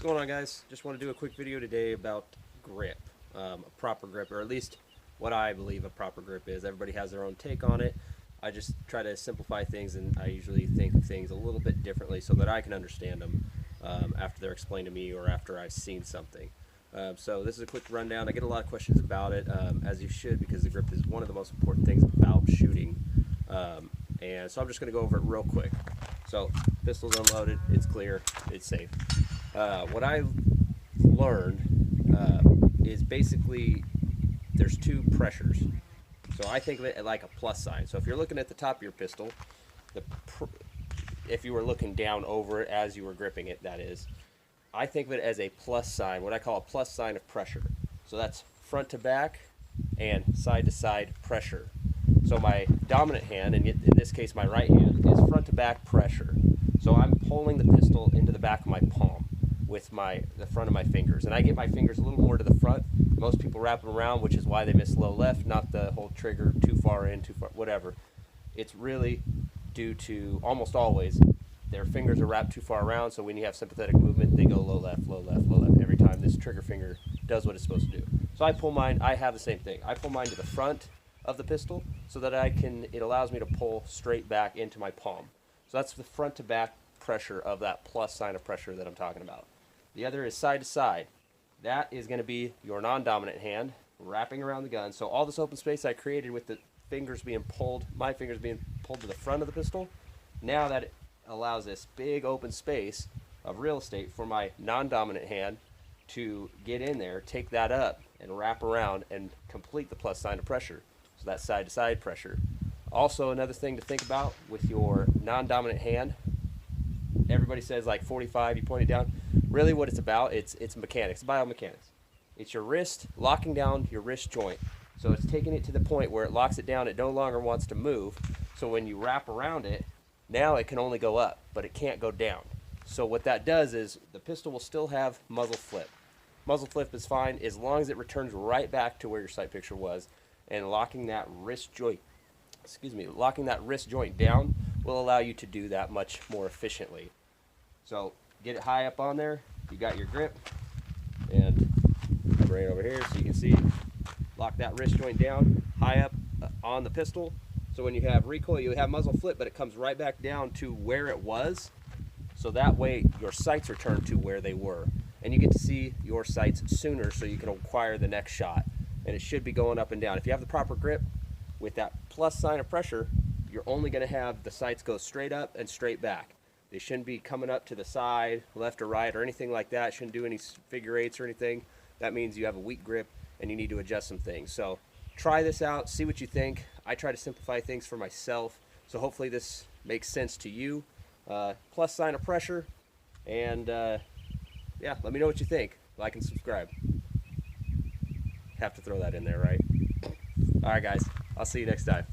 going on, guys? Just want to do a quick video today about grip, a proper grip, or at least what I believe a proper grip is. Everybody has their own take on it. I just try to simplify things, and I usually think of things a little bit differently so that I can understand them after they're explained to me or after I've seen something. So this is a quick rundown. I get a lot of questions about it, as you should, because the grip is one of the most important things about shooting. And so I'm just going to go over it real quick. So pistol's unloaded, it's clear, it's safe. What I learned is basically there's two pressures. So I think of it like a plus sign. So if you're looking at the top of your pistol, if you were looking down over it as you were gripping it, that is, I think of it as a plus sign, what I call a plus sign of pressure. So that's front to back and side to side pressure. So my dominant hand, and in this case my right hand, is front to back pressure. So I'm pulling the pistol into the back of my palm with the front of my fingers. And I get my fingers a little more to the front. Most people wrap them around, which is why they miss low left, not the whole trigger too far in, too far, whatever. It's really due to, almost always, their fingers are wrapped too far around, so when you have sympathetic movement, they go low left, low left, low left every time this trigger finger does what it's supposed to do. So I pull mine, I have the same thing. I pull mine to the front of the pistol so that it allows me to pull straight back into my palm. So that's the front to back pressure of that plus sign of pressure that I'm talking about. The other is side to side. That is going to be your non-dominant hand wrapping around the gun. So all this open space I created with the fingers being pulled, my fingers being pulled to the front of the pistol, now that it allows this big open space of real estate for my non-dominant hand to get in there, take that up, and wrap around and complete the plus sign of pressure. So that's side to side pressure. Also, another thing to think about with your non-dominant hand, everybody says like 45, you point it down. Really what it's about, it's mechanics, biomechanics. It's your wrist, locking down your wrist joint. So it's taking it to the point where it locks it down, it no longer wants to move. So when you wrap around it, now it can only go up, but it can't go down. So what that does is the pistol will still have muzzle flip. Muzzle flip is fine as long as it returns right back to where your sight picture was, and locking that wrist joint, locking that wrist joint down will allow you to do that much more efficiently. So get it high up on there, you got your grip, and I'll bring it over here so you can see. Lock that wrist joint down high up on the pistol. So when you have recoil, you have muzzle flip, but it comes right back down to where it was. So that way your sights are turned to where they were. And you get to see your sights sooner so you can acquire the next shot. And it should be going up and down. If you have the proper grip with that plus sign of pressure, you're only going to have the sights go straight up and straight back. They shouldn't be coming up to the side, left or right, or anything like that. Shouldn't do any figure eights or anything. That means you have a weak grip and you need to adjust some things. So try this out, see what you think. I try to simplify things for myself, so hopefully this makes sense to you. Plus sign of pressure, and yeah, let me know what you think. Like and subscribe. Have to throw that in there, right? All right, guys, I'll see you next time.